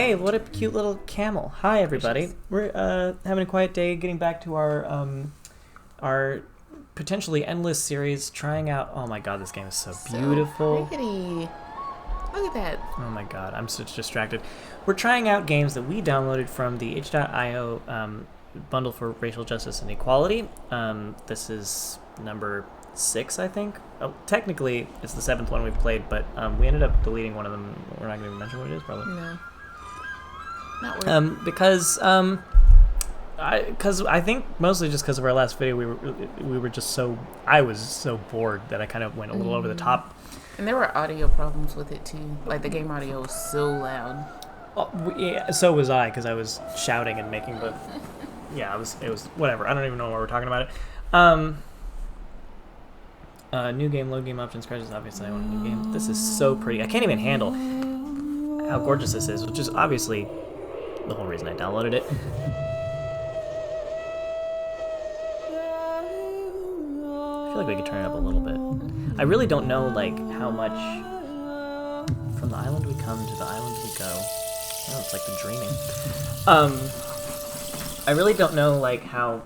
hey, what a cute little camel. Hi, everybody. We're having a quiet day, getting back to our potentially endless series, trying out... Oh my god, this game is so beautiful. Pretty. Look at that. Oh my god, I'm so distracted. We're trying out games that we downloaded from the itch.io bundle for Racial Justice and Equality. This is number 6, I think. Oh, technically, it's the 7th one we've played, but we ended up deleting one of them. We're not going to mention what it is, probably. No. Not worth because I think mostly just because of our last video, we were just so... I was so bored that I kind of went a little over the top. And there were audio problems with it, too. Like, the game audio was so loud. Well, yeah, so was I, because I was shouting and making the... Yeah, it was whatever. I don't even know why we're talking about it. New game, load game options, crashes. Obviously, I want a new game. This is so pretty. I can't even handle how gorgeous this is, which is obviously the whole reason I downloaded it. I feel like we could turn it up a little bit. I really don't know, like, how much... From the island we come to the island we go. Oh, it's like the dreaming. I really don't know, like, how...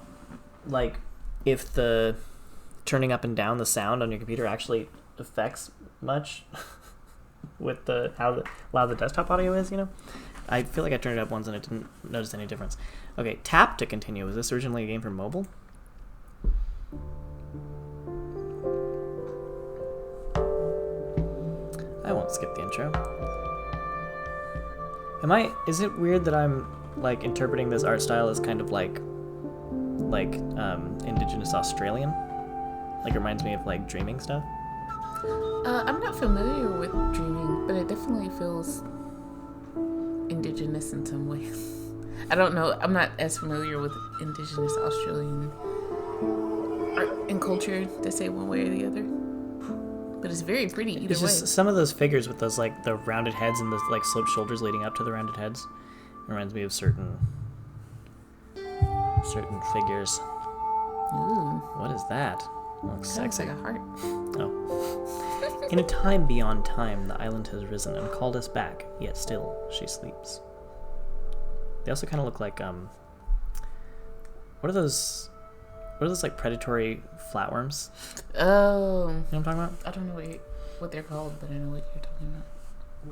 Like, if the... turning up and down the sound on your computer actually affects much with how loud the desktop audio is, you know? I feel like I turned it up once and it didn't notice any difference. Okay, tap to continue. Was this originally a game for mobile? I won't skip the intro. Is it weird that I'm, like, interpreting this art style as kind of like Indigenous Australian? Like, it reminds me of, like, dreaming stuff? I'm not familiar with dreaming, but it definitely feels indigenous in some way. I don't know. I'm not as familiar with Indigenous Australian art and culture to say one way or the other. But it's very pretty either way. It's just some of those figures with those, like, the rounded heads and the, like, sloped shoulders leading up to the rounded heads. It reminds me of certain figures. Ooh. What is that? Looks sexy. Like a heart. Oh. In a time beyond time, the island has risen and called us back, yet still she sleeps. They also kind of look like, what are those, like, predatory flatworms? Oh. You know what I'm talking about? I don't know what they're called, but I know what you're talking about. I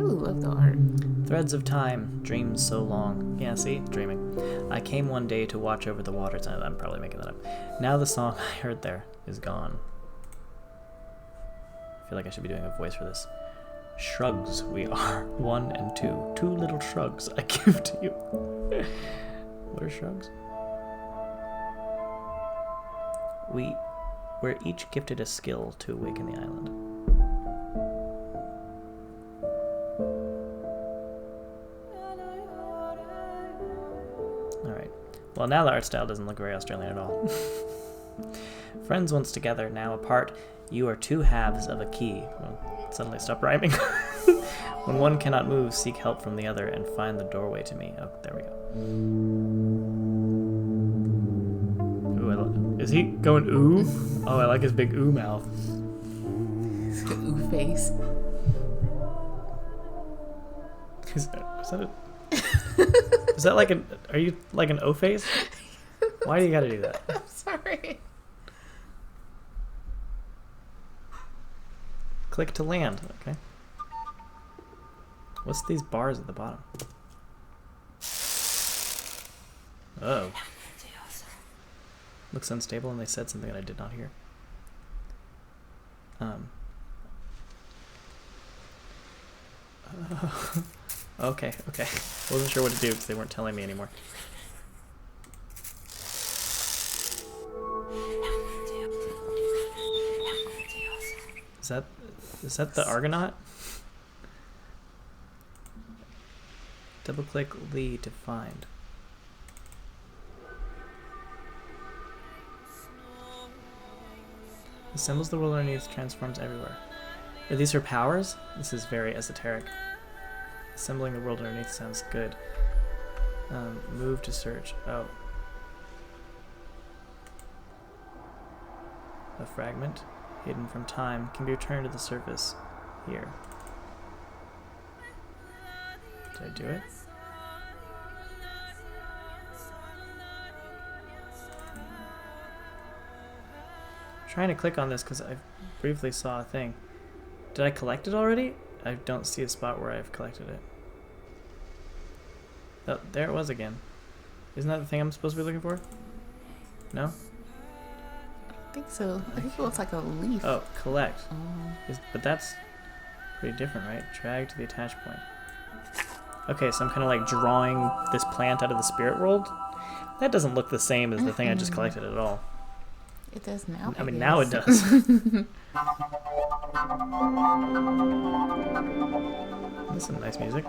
really love the art. Threads of time, dreams so long. Yeah, see? Dreaming. I came one day to watch over the waters. I'm probably making that up. Now the song I heard there is gone. I feel like I should be doing a voice for this. Shrugs we are, 1 and 2. 2 little shrugs I give to you. What are shrugs? We're each gifted a skill to awaken the island. Alright. Well, now the art style doesn't look very Australian at all. Friends once together, now apart, you are 2 halves of a key. Well, suddenly stop rhyming. When one cannot move, seek help from the other and find the doorway to me. Oh, there we go. Ooh, is he going ooh? Oh, I like his big ooh mouth. His ooh face. Is that like an... Are you like an O face? Why do you gotta do that? I'm sorry. Click to land. Okay. What's these bars at the bottom? Oh. Looks unstable and they said something that I did not hear. Okay. Wasn't sure what to do because they weren't telling me anymore. Is that the Argonaut? Double click Lee to find. Assembles the world underneath, transforms everywhere. Are these her powers? This is very esoteric. Assembling the world underneath sounds good. Move to search. Oh. A fragment, hidden from time, can be returned to the surface. Here. Did I do it? I'm trying to click on this because I briefly saw a thing. Did I collect it already? I don't see a spot where I've collected it. Oh, there it was again. Isn't that the thing I'm supposed to be looking for? No? I think so. I think it looks like a leaf. Oh, collect. But that's pretty different, right? Drag to the attach point. Okay, so I'm kind of like drawing this plant out of the spirit world. That doesn't look the same as the thing I just collected at all. It does now. I mean, now it does. This is some nice music.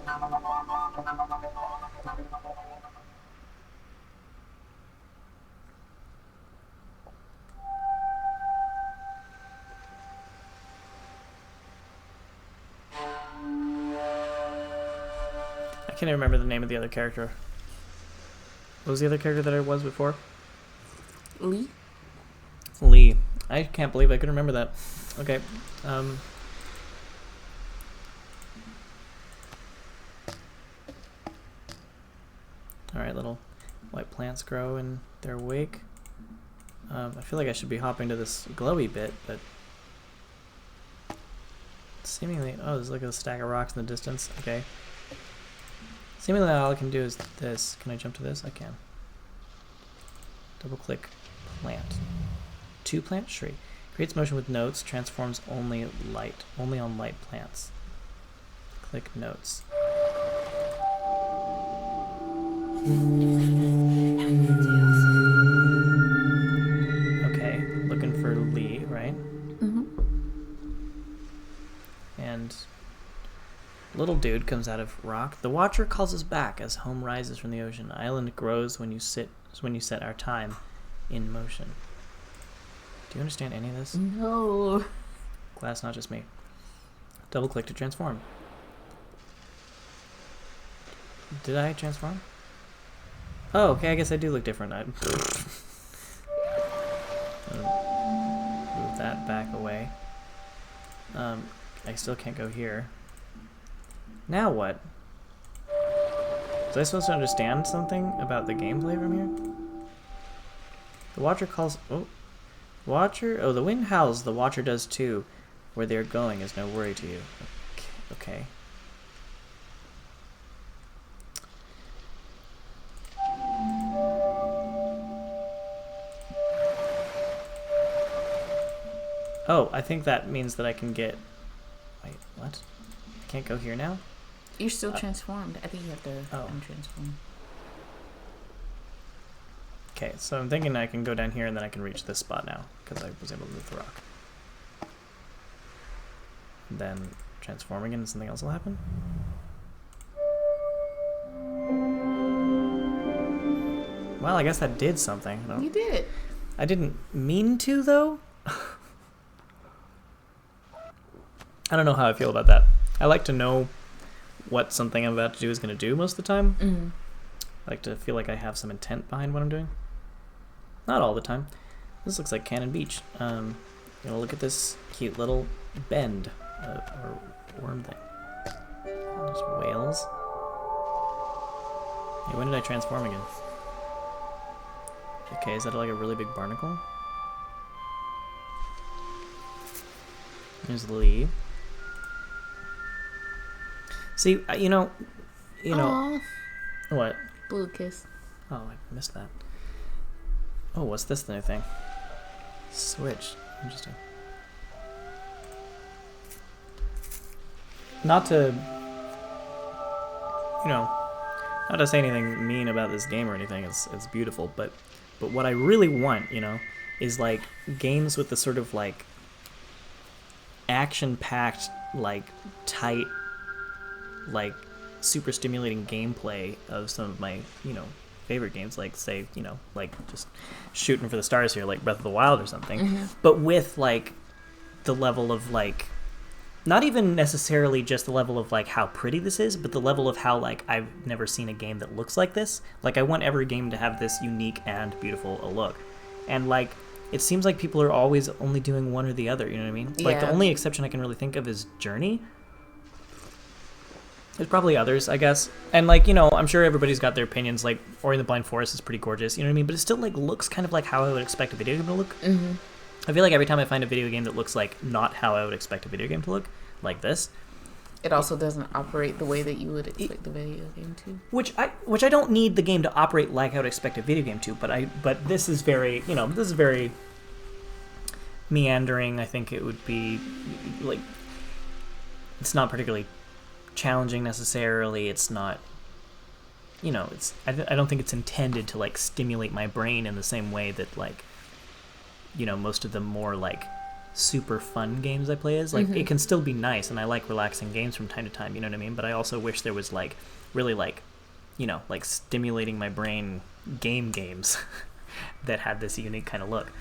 I can't even remember the name of the other character. What was the other character that I was before? Lee? Lee. I can't believe I could remember that. Okay. Alright, little white plants grow in their wake. I feel like I should be hopping to this glowy bit, but seemingly... Oh, there's like a stack of rocks in the distance. Okay. Seemingly all I can do is this. Can I jump to this? I can. Double click plant. 2 plant tree. Creates motion with notes. Transforms only on light plants. Click notes. Okay, looking for Lee, right? And little dude comes out of rock. The Watcher calls us back as home rises from the ocean. Island grows when you set our time in motion. Do you understand any of this? No. Glass, not just me. Double click to transform. Did I transform? Oh, okay, I guess I do look different. Move that back away. I still can't go here. Now what? Was I supposed to understand something about the gameplay from here? The Watcher calls... Oh. Watcher... Oh, the wind howls. The Watcher does too. Where they're going is no worry to you. Okay. Oh, I think that means that I can get... Wait, what? I can't go here now? You're still transformed. I think you have to Oh. untransform. Okay, so I'm thinking I can go down here and then I can reach this spot now, because I was able to move the rock. And then transform again and something else will happen? Well, I guess that did something. You did. I didn't mean to, though? I don't know how I feel about that. I like to know what something I'm about to do is going to do most of the time. I like to feel like I have some intent behind what I'm doing. Not all the time. This looks like Cannon Beach. Look at this cute little bend or worm thing. There's whales. Hey, when did I transform again? Okay, is that like a really big barnacle? There's Lee. See, you know. Aww. What? Blue kiss. Oh, I missed that. Oh, what's this new thing? Switch. Interesting. Not to say anything mean about this game or anything. It's beautiful, but what I really want, is like games with the sort of like action-packed, like tight, like super stimulating gameplay of some of my, favorite games, like say, like just shooting for the stars here, like Breath of the Wild or something, but with like the level of like, not even necessarily just the level of like how pretty this is, but the level of how like I've never seen a game that looks like this. Like I want every game to have this unique and beautiful a look, and like it seems like people are always only doing one or the other. You know what I mean? Yeah. Like the only exception I can really think of is Journey. There's probably others, I guess. And, like, you know, I'm sure everybody's got their opinions. Like, Ori and the Blind Forest is pretty gorgeous, you know what I mean? But it still, like, looks kind of like how I would expect a video game to look. Mm-hmm. I feel like every time I find a video game that looks like not how I would expect a video game to look, like this. It also doesn't operate the way that you would expect the video game to. Which I don't need the game to operate like I would expect a video game to, but this is very, you know, this is very meandering. I think it would be, like, it's not particularly challenging necessarily. It's not, you know, I don't think it's intended to, like, stimulate my brain in the same way that, like, you know, most of the more, like, super fun games I play is. Like, it can still be nice, and I like relaxing games from time to time, you know what I mean? But I also wish there was, like, really, like, you know, like, stimulating my brain games that had this unique kind of look.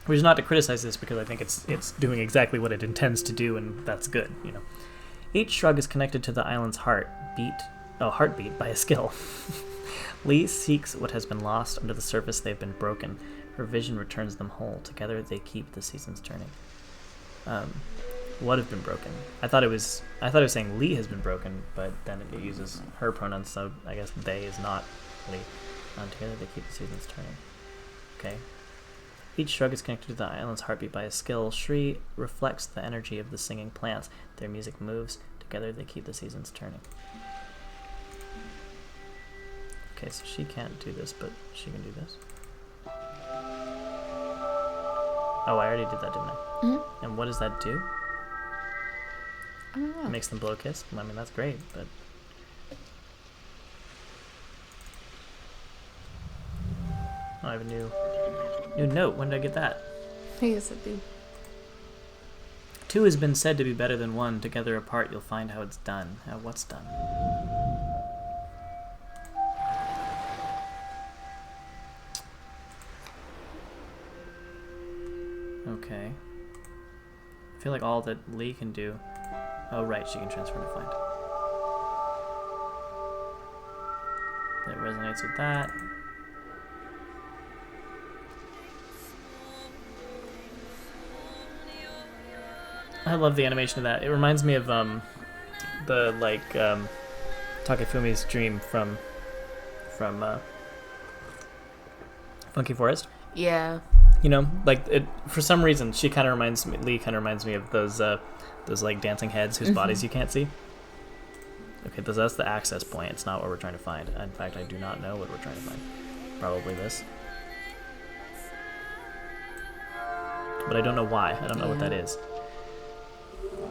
Which is not to criticize this, because I think it's doing exactly what it intends to do, and that's good, you know. Each shrug is connected to the island's heartbeat by a skill. Lee seeks what has been lost. Under the surface they've been broken. Her vision returns them whole. Together they keep the seasons turning. What have been broken? I thought it was saying Lee has been broken, but then it uses her pronouns, so I guess they is not Lee. Together they keep the seasons turning. Okay. Each shrug is connected to the island's heartbeat by a skill. Shri reflects the energy of the singing plants. Their music moves. Together they keep the seasons turning. Okay, so she can't do this, but she can do this. Oh, I already did that, didn't I? Mm-hmm. And what does that do? I don't know. It makes them blow a kiss? I mean, that's great, but... Oh, I have a new note. When did I get that? Yes, I do. 2 has been said to be better than 1. Together apart, you'll find how it's done. What's done? Okay. I feel like all that Lee can do... Oh, right, she can transform to find. That resonates with that. I love the animation of that. It reminds me of the, like, Takefumi's dream from Funky Forest. Yeah. You know, like, it, for some reason, Lee kind of reminds me of those like dancing heads whose bodies you can't see. Okay, that's the access point. It's not what we're trying to find. In fact, I do not know what we're trying to find. Probably this. But I don't know why. I don't know what that is.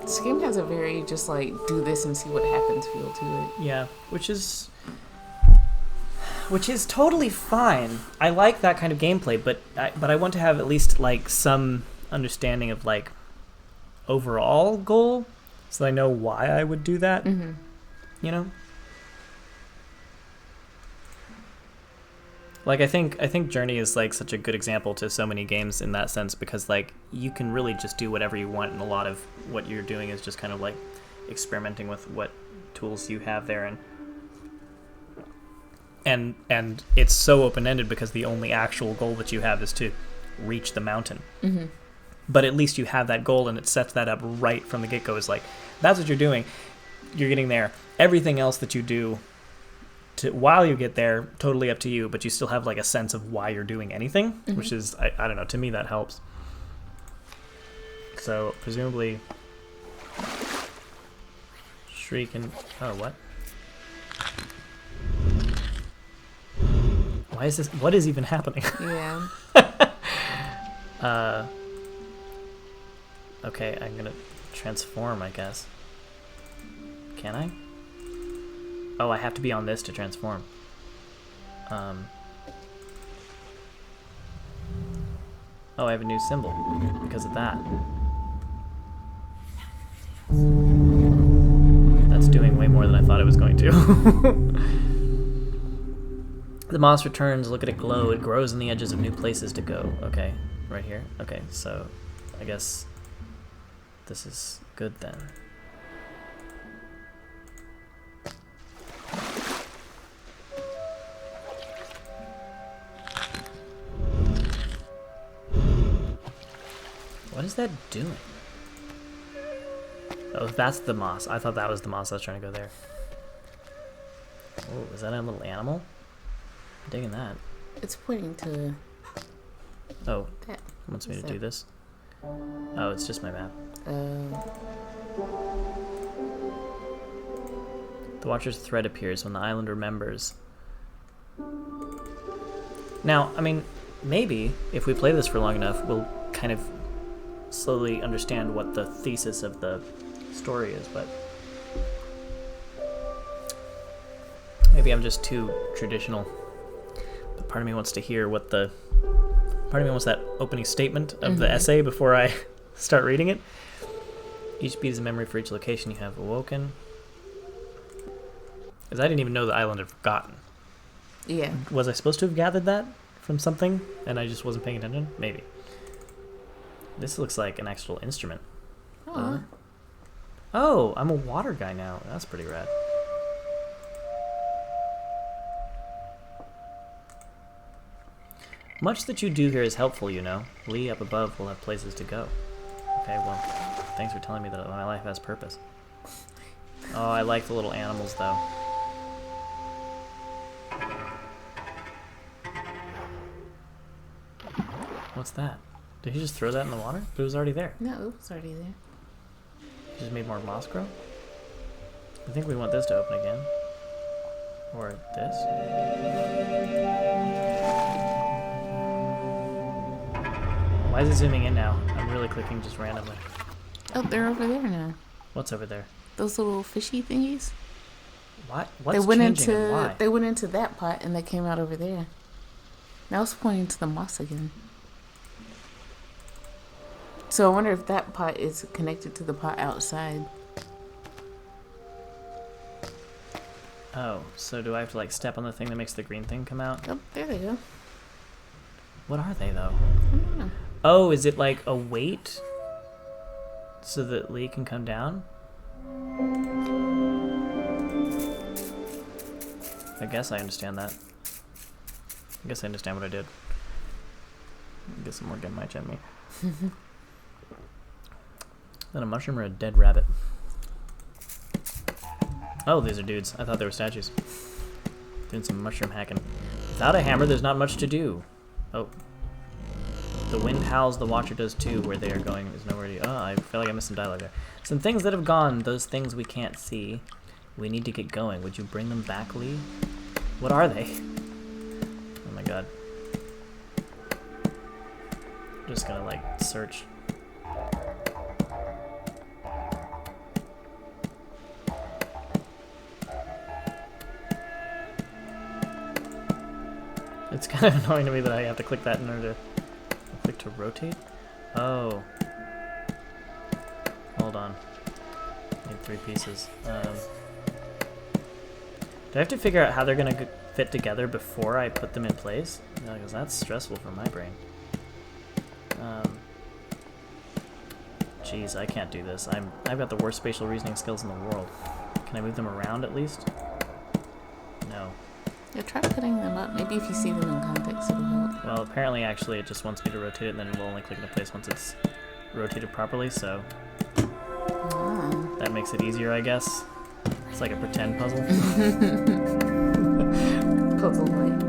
This game has a very just like do this and see what happens feel to it. Yeah, which is totally fine. I like that kind of gameplay, but I want to have at least like some understanding of like overall goal, so that I know why I would do that. Mm-hmm. You know, like I think Journey is like such a good example to so many games in that sense, because like you can really just do whatever you want, and a lot of what you're doing is just kind of like experimenting with what tools you have there, and it's so open-ended because the only actual goal that you have is to reach the mountain. Mm-hmm. But at least you have that goal, and it sets that up right from the get-go. Is like, that's what you're doing. You're getting there. Everything else that you do while you get there, totally up to you, but you still have like a sense of why you're doing anything, which is, I don't know, to me that helps. So, presumably, Shri can... Oh, what? Why is this... What is even happening? Yeah. Okay, I'm gonna transform, I guess. Can I? Oh, I have to be on this to transform. Oh, I have a new symbol because of that. That's doing way more than I thought it was going to. The moss returns. Look at it glow. It grows in the edges of new places to go. Okay, right here. Okay, so I guess this is good then. What is that doing? Oh, that's the moss. I thought that was the moss. I was trying to go there. Oh, is that a little animal? I'm digging that. It's pointing to. Oh, that. it wants me to What's do that? this. Oh, it's just my map. The Watcher's thread appears when the island remembers. Now, I mean, maybe if we play this for long enough, we'll kind of slowly understand what the thesis of the story is, but maybe I'm just too traditional. But part of me wants to hear what the... Part of me wants that opening statement of the essay before I start reading it. Each beat is a memory for each location you have awoken. Because I didn't even know the island had forgotten. Yeah. Was I supposed to have gathered that from something and I just wasn't paying attention? Maybe. This looks like an actual instrument. Oh. Oh, I'm a water guy now. That's pretty rad. Much that you do here is helpful, you know. Lee up above will have places to go. Okay, well, thanks for telling me that my life has purpose. Oh, I like the little animals, though. What's that? Did he just throw that in the water? It was already there. No, it was already there. He just made more moss grow? I think we want this to open again. Or this. Why is it zooming in now? I'm really clicking just randomly. Oh, they're over there now. What's over there? Those little fishy thingies. What? What's They went changing and into why? they went into that pot and they came out over there. Now it's pointing to the moss again. So I wonder if that pot is connected to the pot outside. Oh, so do I have to like step on the thing that makes the green thing come out? Oh, there they go. What are they though? I don't know. Oh, is it like a weight so that Lee can come down? I guess I understand that. I guess I understand what I did. Get some more Genmite at me. Then a mushroom or a dead rabbit? Oh, these are dudes. I thought they were statues. Doing some mushroom hacking. Without a hammer, there's not much to do. Oh. The wind howls, the Watcher does too. Where they are going is nowhere to... Oh, I feel like I missed some dialogue there. Some things that have gone, those things we can't see. We need to get going. Would you bring them back, Lee? What are they? Oh my god. I'm just gonna, like, search. It's kind of annoying to me that I have to click that in order to click to rotate. Oh. Hold on. Need 3 pieces. Do I have to figure out how they're going to fit together before I put them in place? No, because that's stressful for my brain. Jeez, I can't do this. I've got the worst spatial reasoning skills in the world. Can I move them around at least? No. Yeah, try putting them up. Maybe if you see them in context, it'll help. Well, apparently, actually, it just wants me to rotate it, and then it will only click into place once it's rotated properly, so Oh. that makes it easier, I guess. It's like a pretend puzzle. Puzzle light.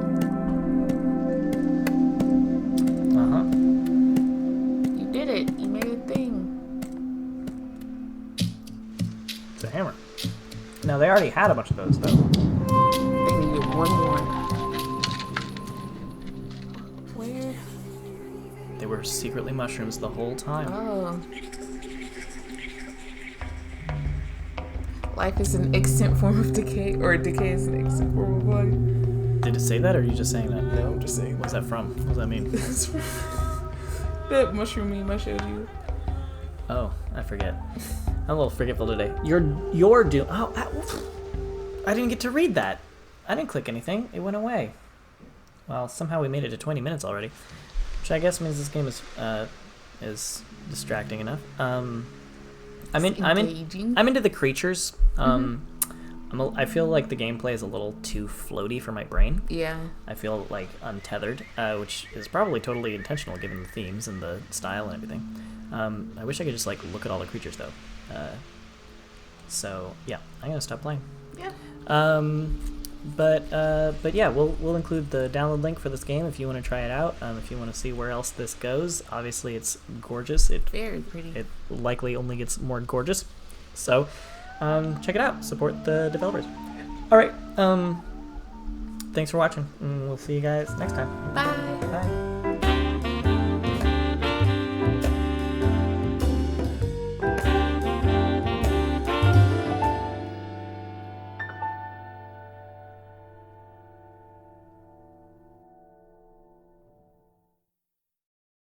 Uh-huh. You did it. You made a thing. It's a hammer. Now, they already had a bunch of those, though. They needed one more. Where? They were secretly mushrooms the whole time. Oh. Life is an extant form of decay, or decay is an extant form of life. Did it say that, or are you just saying that? No, I'm just saying. What's that from? What does that mean? That mushroom meme I showed you. Oh, I forget. I'm a little forgetful today. You're doom. Oh, I didn't get to read that. I didn't click anything. It went away. Well, somehow we made it to 20 minutes already, which I guess means this game is distracting enough. I'm into the creatures. I feel like the gameplay is a little too floaty for my brain. Yeah. I feel like untethered, which is probably totally intentional given the themes and the style and everything. I wish I could just like look at all the creatures though. So yeah, I'm gonna stop playing. Yeah. But yeah, we'll include the download link for this game if you want to try it out. If you want to see where else this goes, obviously it's gorgeous. Very pretty. It likely only gets more gorgeous. So check it out. Support the developers. All right. Thanks for watching. And we'll see you guys next time. Bye. Bye.